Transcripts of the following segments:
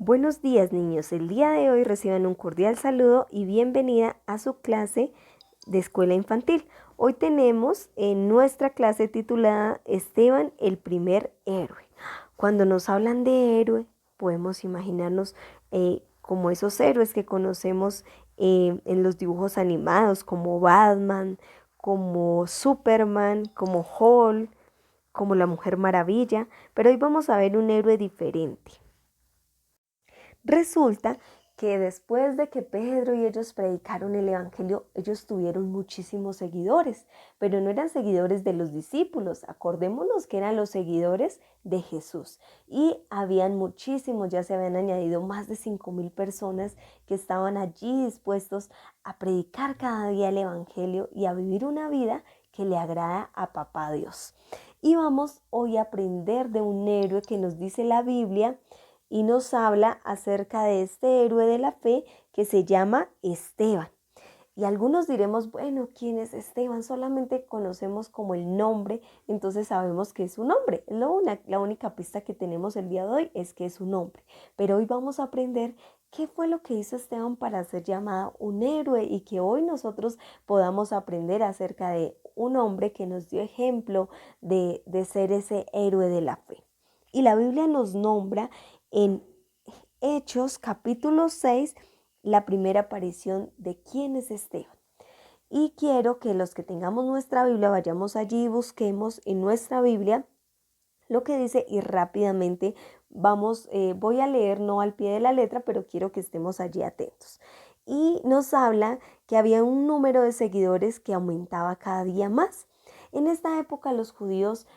Buenos días, niños. El día de hoy reciban un cordial saludo y bienvenida a su clase de escuela infantil. Hoy tenemos en nuestra clase titulada Esteban, el primer héroe. Cuando nos hablan de héroe, podemos imaginarnos como esos héroes que conocemos en los dibujos animados, como Batman, como Superman, como Hulk, como la Mujer Maravilla. Pero hoy vamos a ver un héroe diferente. Resulta que después de que Pedro y ellos predicaron el Evangelio, ellos tuvieron muchísimos seguidores, pero no eran seguidores de los discípulos, acordémonos que eran los seguidores de Jesús. Y habían muchísimos, ya se habían añadido más de 5,000 personas que estaban allí dispuestos a predicar cada día el Evangelio y a vivir una vida que le agrada a Papá Dios. Y vamos hoy a aprender de un héroe que nos dice la Biblia y nos habla acerca de este héroe de la fe que se llama Esteban. Y algunos diremos, bueno, ¿quién es Esteban? Solamente conocemos como el nombre, entonces sabemos que es un hombre. La única pista que tenemos el día de hoy es que es un hombre. Pero hoy vamos a aprender qué fue lo que hizo Esteban para ser llamado un héroe y que hoy nosotros podamos aprender acerca de un hombre que nos dio ejemplo de ser ese héroe de la fe. Y la Biblia nos nombra en Hechos capítulo 6 la primera aparición de quién es Esteban. Y quiero que los que tengamos nuestra Biblia vayamos allí y busquemos en nuestra Biblia lo que dice y rápidamente voy a leer no al pie de la letra, pero quiero que estemos allí atentos. Y nos habla que había un número de seguidores que aumentaba cada día más. En esta época los judíos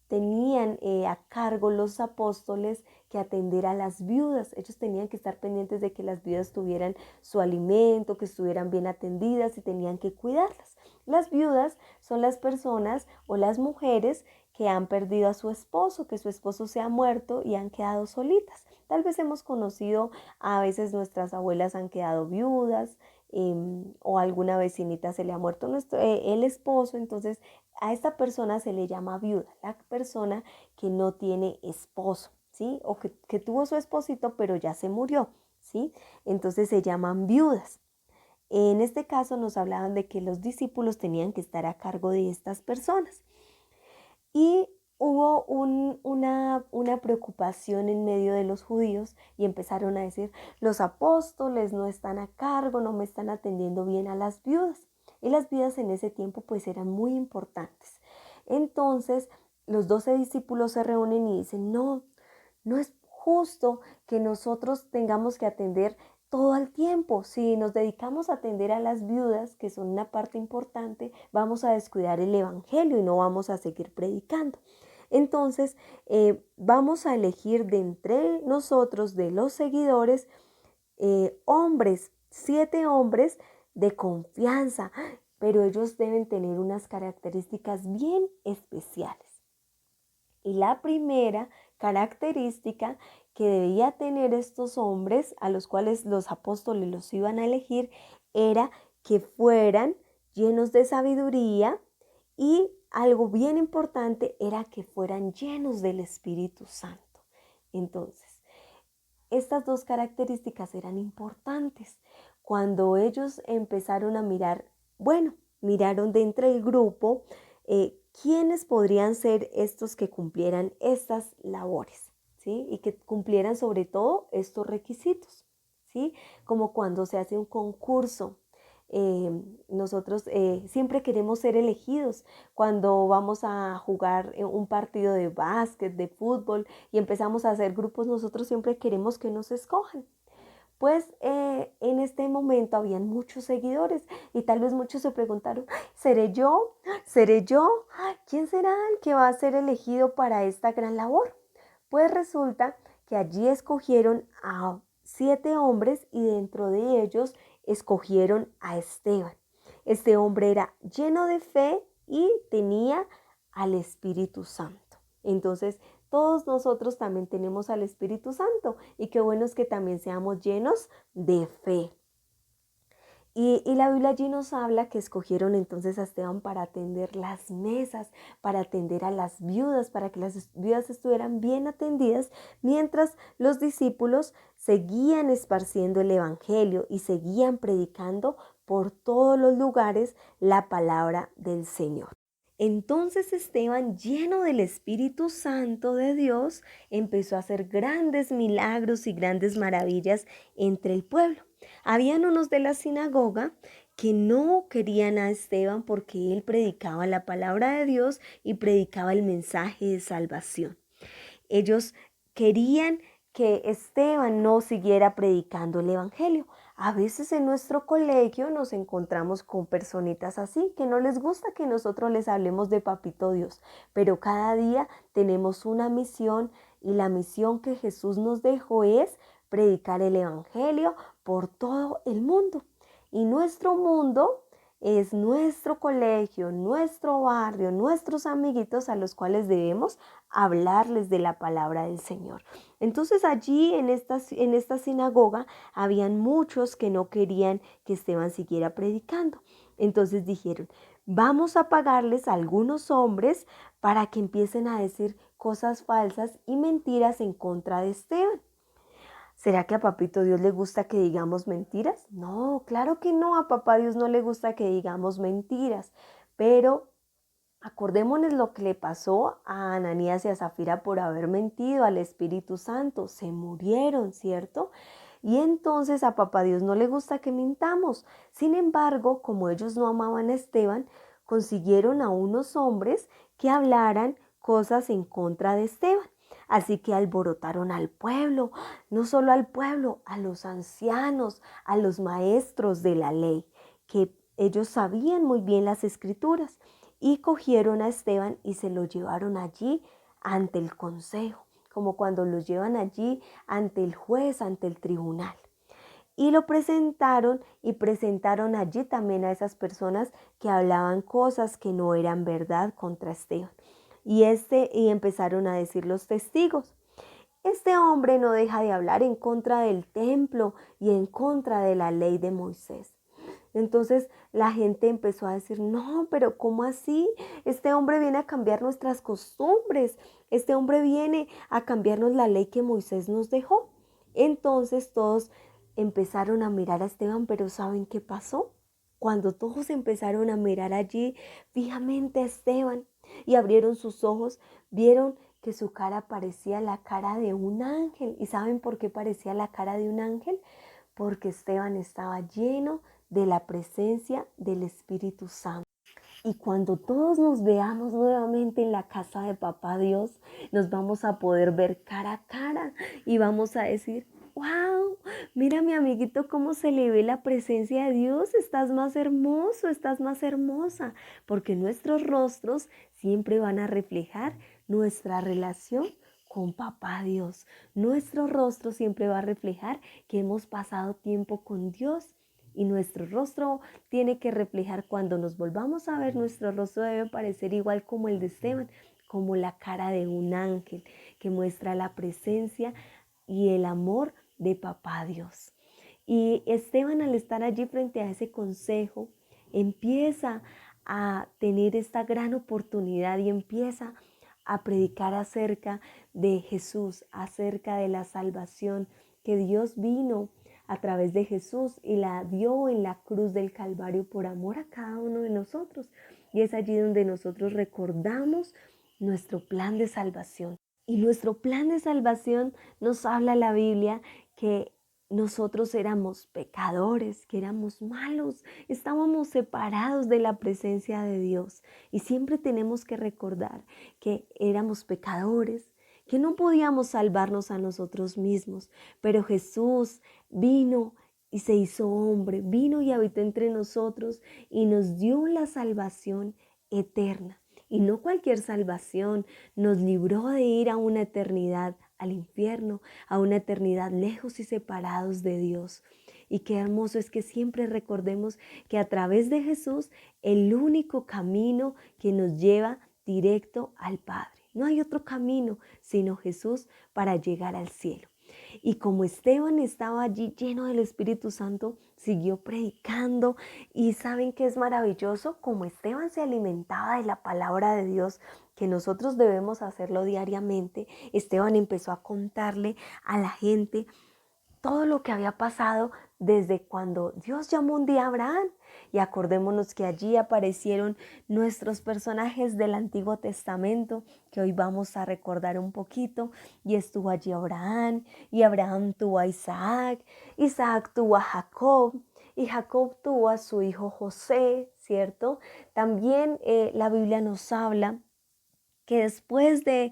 tenían a cargo los apóstoles que atender a las viudas. Ellos tenían que estar pendientes de que las viudas tuvieran su alimento, que estuvieran bien atendidas y tenían que cuidarlas. Las viudas son las personas o las mujeres que han perdido a su esposo, que su esposo se ha muerto y han quedado solitas. Tal vez hemos conocido, a veces nuestras abuelas han quedado viudas o alguna vecinita se le ha muerto el esposo, entonces a esta persona se le llama viuda, la persona que no tiene esposo, ¿sí? O que tuvo su esposito pero ya se murió, ¿sí? Entonces se llaman viudas. En este caso nos hablaban de que los discípulos tenían que estar a cargo de estas personas. Y hubo una preocupación en medio de los judíos y empezaron a decir, los apóstoles no están a cargo, no me están atendiendo bien a las viudas. Y las viudas en ese tiempo pues eran muy importantes. Entonces los 12 discípulos se reúnen y dicen, no es justo que nosotros tengamos que atender todo el tiempo. Si nos dedicamos a atender a las viudas, que son una parte importante, vamos a descuidar el evangelio y no vamos a seguir predicando. Entonces, vamos a elegir de entre nosotros, de los seguidores, hombres, 7 hombres de confianza, pero ellos deben tener unas características bien especiales. Y la primera característica que debía tener estos hombres, a los cuales los apóstoles los iban a elegir, era que fueran llenos de sabiduría y algo bien importante era que fueran llenos del Espíritu Santo. Entonces, estas dos características eran importantes. Cuando ellos empezaron a mirar, miraron de entre el grupo quiénes podrían ser estos que cumplieran estas labores, ¿sí? Y que cumplieran sobre todo estos requisitos, ¿sí? Como cuando se hace un concurso. Nosotros siempre queremos ser elegidos cuando vamos a jugar un partido de básquet, de fútbol y empezamos a hacer grupos, nosotros siempre queremos que nos escojan. Pues en este momento habían muchos seguidores y tal vez muchos se preguntaron, ¿seré yo? ¿Seré yo? ¿Quién será el que va a ser elegido para esta gran labor? Pues resulta que allí escogieron a 7 hombres y dentro de ellos escogieron a Esteban. Este hombre era lleno de fe y tenía al Espíritu Santo. Entonces, todos nosotros también tenemos al Espíritu Santo y qué bueno es que también seamos llenos de fe. Y la Biblia allí nos habla que escogieron entonces a Esteban para atender las mesas, para atender a las viudas, para que las viudas estuvieran bien atendidas, mientras los discípulos seguían esparciendo el evangelio y seguían predicando por todos los lugares la palabra del Señor. Entonces Esteban, lleno del Espíritu Santo de Dios, empezó a hacer grandes milagros y grandes maravillas entre el pueblo. Habían unos de la sinagoga que no querían a Esteban porque él predicaba la palabra de Dios y predicaba el mensaje de salvación. Ellos querían que Esteban no siguiera predicando el evangelio. A veces en nuestro colegio nos encontramos con personitas así, que no les gusta que nosotros les hablemos de Papito Dios, pero cada día tenemos una misión y la misión que Jesús nos dejó es predicar el evangelio por todo el mundo. Y nuestro mundo es nuestro colegio, nuestro barrio, nuestros amiguitos a los cuales debemos hablarles de la palabra del Señor. Entonces allí en esta sinagoga habían muchos que no querían que Esteban siguiera predicando. Entonces dijeron, vamos a pagarles a algunos hombres para que empiecen a decir cosas falsas y mentiras en contra de Esteban. ¿Será que a Papito Dios le gusta que digamos mentiras? No, claro que no, a Papá Dios no le gusta que digamos mentiras, pero acordémonos lo que le pasó a Ananías y a Zafira por haber mentido al Espíritu Santo. Se murieron, ¿cierto? Y entonces a Papá Dios no le gusta que mintamos. Sin embargo, como ellos no amaban a Esteban, consiguieron a unos hombres que hablaran cosas en contra de Esteban. Así que alborotaron al pueblo, no solo al pueblo, a los ancianos, a los maestros de la ley, que ellos sabían muy bien las escrituras, y cogieron a Esteban y se lo llevaron allí ante el consejo, como cuando los llevan allí ante el juez, ante el tribunal. Y lo presentaron y presentaron allí también a esas personas que hablaban cosas que no eran verdad contra Esteban. Y empezaron a decir los testigos, este hombre no deja de hablar en contra del templo y en contra de la ley de Moisés. Entonces la gente empezó a decir, no, pero ¿cómo así? Este hombre viene a cambiar nuestras costumbres. Este hombre viene a cambiarnos la ley que Moisés nos dejó. Entonces todos empezaron a mirar a Esteban, pero ¿saben qué pasó? Cuando todos empezaron a mirar allí fijamente a Esteban y abrieron sus ojos, vieron que su cara parecía la cara de un ángel. ¿Y saben por qué parecía la cara de un ángel? Porque Esteban estaba lleno de la presencia del Espíritu Santo. Y cuando todos nos veamos nuevamente en la casa de Papá Dios, nos vamos a poder ver cara a cara y vamos a decir, wow, mira mi amiguito cómo se le ve la presencia de Dios, estás más hermoso, estás más hermosa, porque nuestros rostros siempre van a reflejar nuestra relación con Papá Dios. Nuestro rostro siempre va a reflejar que hemos pasado tiempo con Dios. Y nuestro rostro tiene que reflejar, cuando nos volvamos a ver, nuestro rostro debe parecer igual como el de Esteban, como la cara de un ángel que muestra la presencia y el amor de Papá Dios. Y Esteban, al estar allí frente a ese consejo, empieza a tener esta gran oportunidad y empieza a predicar acerca de Jesús, acerca de la salvación que Dios vino a través de Jesús y la dio en la cruz del Calvario por amor a cada uno de nosotros. Y es allí donde nosotros recordamos nuestro plan de salvación. Y nuestro plan de salvación nos habla la Biblia que nosotros éramos pecadores, que éramos malos, estábamos separados de la presencia de Dios. Y siempre tenemos que recordar que éramos pecadores, que no podíamos salvarnos a nosotros mismos, pero Jesús vino y se hizo hombre, vino y habitó entre nosotros y nos dio la salvación eterna. Y no cualquier salvación, nos libró de ir a una eternidad al infierno, a una eternidad lejos y separados de Dios. Y qué hermoso es que siempre recordemos que a través de Jesús, el único camino que nos lleva directo al Padre. No hay otro camino sino Jesús para llegar al cielo. Y como Esteban estaba allí lleno del Espíritu Santo, siguió predicando. Y ¿saben qué es maravilloso? Como Esteban se alimentaba de la palabra de Dios, que nosotros debemos hacerlo diariamente, Esteban empezó a contarle a la gente todo lo que había pasado desde cuando Dios llamó un día a Abraham. Y acordémonos que allí aparecieron nuestros personajes del Antiguo Testamento, que hoy vamos a recordar un poquito. Y estuvo allí Abraham, y Abraham tuvo a Isaac, Isaac tuvo a Jacob, y Jacob tuvo a su hijo José, ¿cierto? También la Biblia nos habla que después de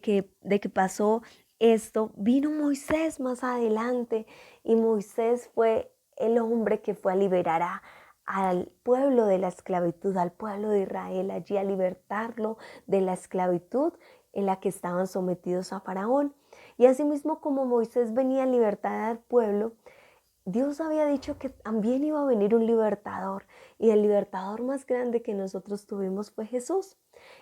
que pasó esto, vino Moisés más adelante, y Moisés fue el hombre que fue a liberar al pueblo de la esclavitud, al pueblo de Israel, allí a libertarlo de la esclavitud en la que estaban sometidos a Faraón. Y asimismo, como Moisés venía a libertar al pueblo, Dios había dicho que también iba a venir un libertador, y el libertador más grande que nosotros tuvimos fue Jesús.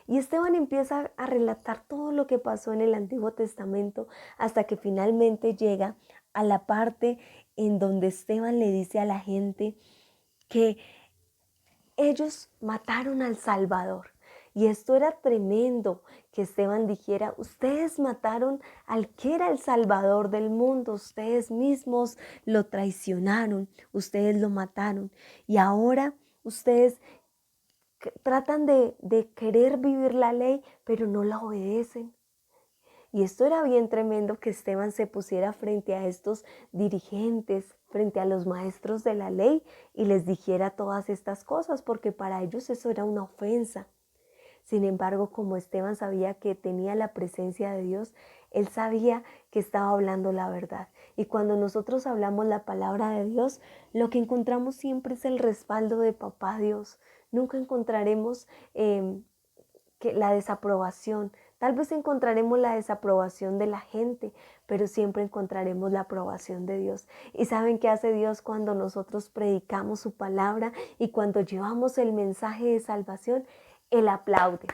Y Esteban empieza a relatar todo lo que pasó en el Antiguo Testamento hasta que finalmente llega a la parte en donde Esteban le dice a la gente que ellos mataron al Salvador. Y esto era tremendo, que Esteban dijera: ustedes mataron al que era el Salvador del mundo, ustedes mismos lo traicionaron, ustedes lo mataron. Y ahora ustedes tratan de querer vivir la ley, pero no la obedecen. Y esto era bien tremendo, que Esteban se pusiera frente a estos dirigentes, frente a los maestros de la ley, y les dijera todas estas cosas, porque para ellos eso era una ofensa. Sin embargo, como Esteban sabía que tenía la presencia de Dios, él sabía que estaba hablando la verdad. Y cuando nosotros hablamos la palabra de Dios, lo que encontramos siempre es el respaldo de Papá Dios. Nunca encontraremos que la desaprobación. Tal vez encontraremos la desaprobación de la gente, pero siempre encontraremos la aprobación de Dios. ¿Y saben qué hace Dios cuando nosotros predicamos su palabra y cuando llevamos el mensaje de salvación? Él aplaude.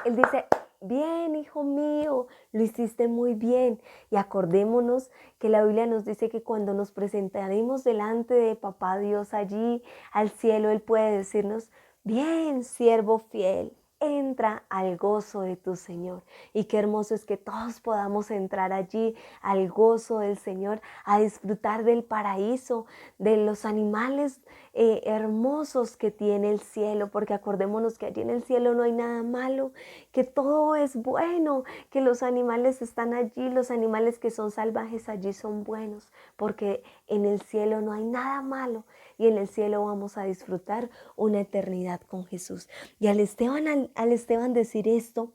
Él dice: bien, hijo mío, lo hiciste muy bien. Y acordémonos que la Biblia nos dice que cuando nos presentaremos delante de Papá Dios allí al cielo, Él puede decirnos: bien, siervo fiel, entra al gozo de tu Señor. Y qué hermoso es que todos podamos entrar allí al gozo del Señor, a disfrutar del paraíso, de los animales hermosos que tiene el cielo, porque acordémonos que allí en el cielo no hay nada malo, que todo es bueno, que los animales están allí, los animales que son salvajes allí son buenos, porque en el cielo no hay nada malo, y en el cielo vamos a disfrutar una eternidad con Jesús. Y al Esteban decir esto,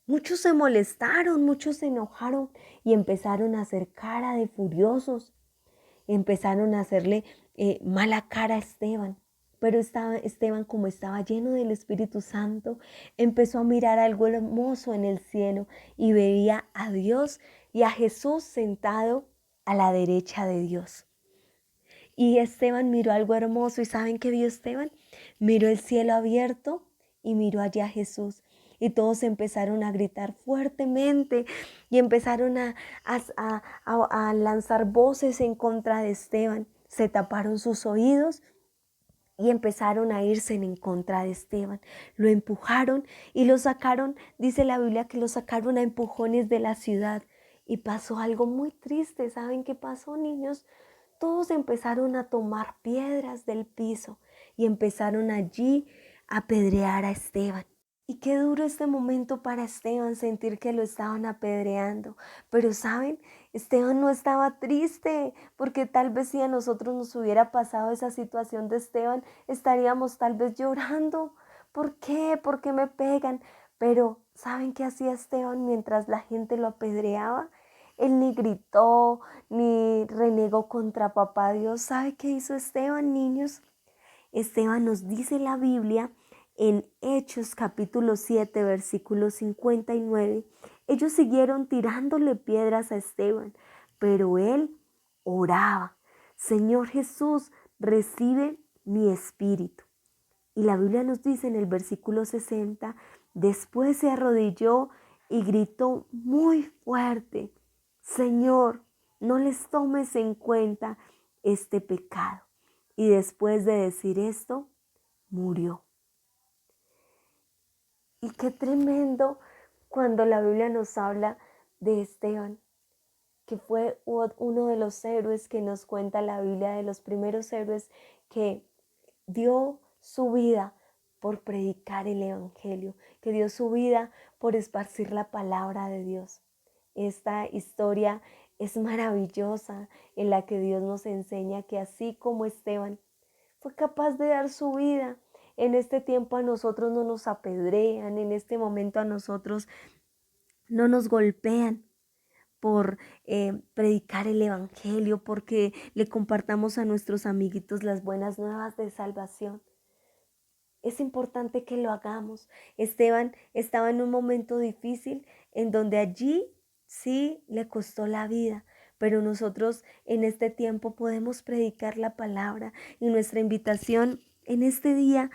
muchos se molestaron, muchos se enojaron y empezaron a hacer cara de furiosos. Empezaron a hacerle mala cara a Esteban. Pero Esteban, como estaba lleno del Espíritu Santo, empezó a mirar algo hermoso en el cielo y veía a Dios y a Jesús sentado a la derecha de Dios. Y Esteban miró algo hermoso, y ¿saben qué vio Esteban? Miró el cielo abierto y miró allá a Jesús. Y todos empezaron a gritar fuertemente y empezaron a lanzar voces en contra de Esteban. Se taparon sus oídos y empezaron a irse en contra de Esteban. Lo empujaron y lo sacaron, dice la Biblia que lo sacaron a empujones de la ciudad. Y pasó algo muy triste. ¿Saben qué pasó, niños? Todos empezaron a tomar piedras del piso y empezaron allí a apedrear a Esteban. Y qué duro este momento para Esteban, sentir que lo estaban apedreando. Pero ¿saben? Esteban no estaba triste, porque tal vez si a nosotros nos hubiera pasado esa situación de Esteban, estaríamos tal vez llorando. ¿Por qué? ¿Por qué me pegan? Pero ¿saben qué hacía Esteban mientras la gente lo apedreaba? Él ni gritó, ni renegó contra Papá Dios. ¿Sabe qué hizo Esteban, niños? Esteban nos dice la Biblia en Hechos capítulo 7, versículo 59. Ellos siguieron tirándole piedras a Esteban, pero él oraba: Señor Jesús, recibe mi espíritu. Y la Biblia nos dice en el versículo 60, después se arrodilló y gritó muy fuerte: Señor, no les tomes en cuenta este pecado. Y después de decir esto, murió. Y qué tremendo cuando la Biblia nos habla de Esteban, que fue uno de los héroes que nos cuenta la Biblia, de los primeros héroes que dio su vida por predicar el Evangelio, que dio su vida por esparcir la palabra de Dios. Esta historia es maravillosa, en la que Dios nos enseña que así como Esteban fue capaz de dar su vida, en este tiempo a nosotros no nos apedrean, en este momento a nosotros no nos golpean por predicar el Evangelio, porque le compartamos a nuestros amiguitos las buenas nuevas de salvación. Es importante que lo hagamos. Esteban estaba en un momento difícil en donde allí sí le costó la vida, pero nosotros en este tiempo podemos predicar la palabra, y nuestra invitación en este día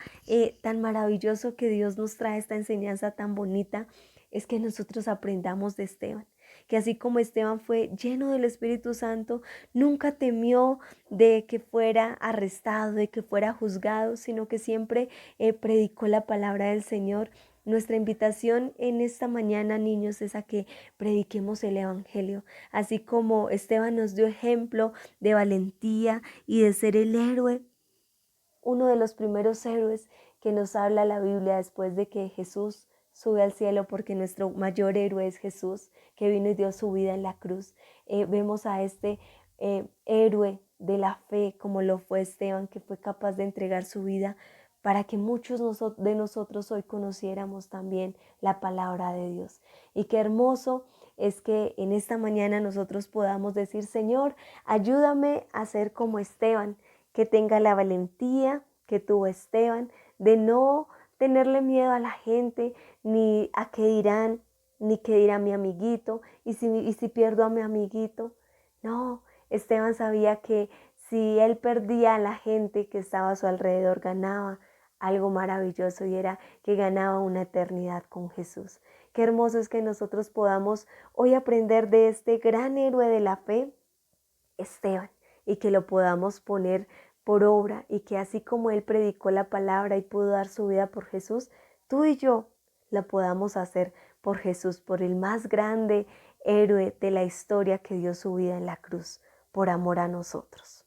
tan maravilloso que Dios nos trae, esta enseñanza tan bonita, es que nosotros aprendamos de Esteban, que así como Esteban fue lleno del Espíritu Santo, nunca temió de que fuera arrestado, de que fuera juzgado, sino que siempre predicó la palabra del Señor. Nuestra invitación en esta mañana, niños, es a que prediquemos el Evangelio, así como Esteban nos dio ejemplo de valentía y de ser el héroe, uno de los primeros héroes que nos habla la Biblia después de que Jesús sube al cielo, porque nuestro mayor héroe es Jesús, que vino y dio su vida en la cruz. Vemos a este héroe de la fe, como lo fue Esteban, que fue capaz de entregar su vida para que muchos de nosotros hoy conociéramos también la palabra de Dios. Y qué hermoso es que en esta mañana nosotros podamos decir: Señor, ayúdame a ser como Esteban, que tenga la valentía que tuvo Esteban, de no tenerle miedo a la gente, ni a qué dirán, ni qué dirá mi amiguito, y si pierdo a mi amiguito. No, Esteban sabía que si él perdía a la gente que estaba a su alrededor, ganaba algo maravilloso, y era que ganaba una eternidad con Jesús. Qué hermoso es que nosotros podamos hoy aprender de este gran héroe de la fe, Esteban, y que lo podamos poner por obra, y que así como él predicó la palabra y pudo dar su vida por Jesús, tú y yo la podamos hacer por Jesús, por el más grande héroe de la historia, que dio su vida en la cruz por amor a nosotros.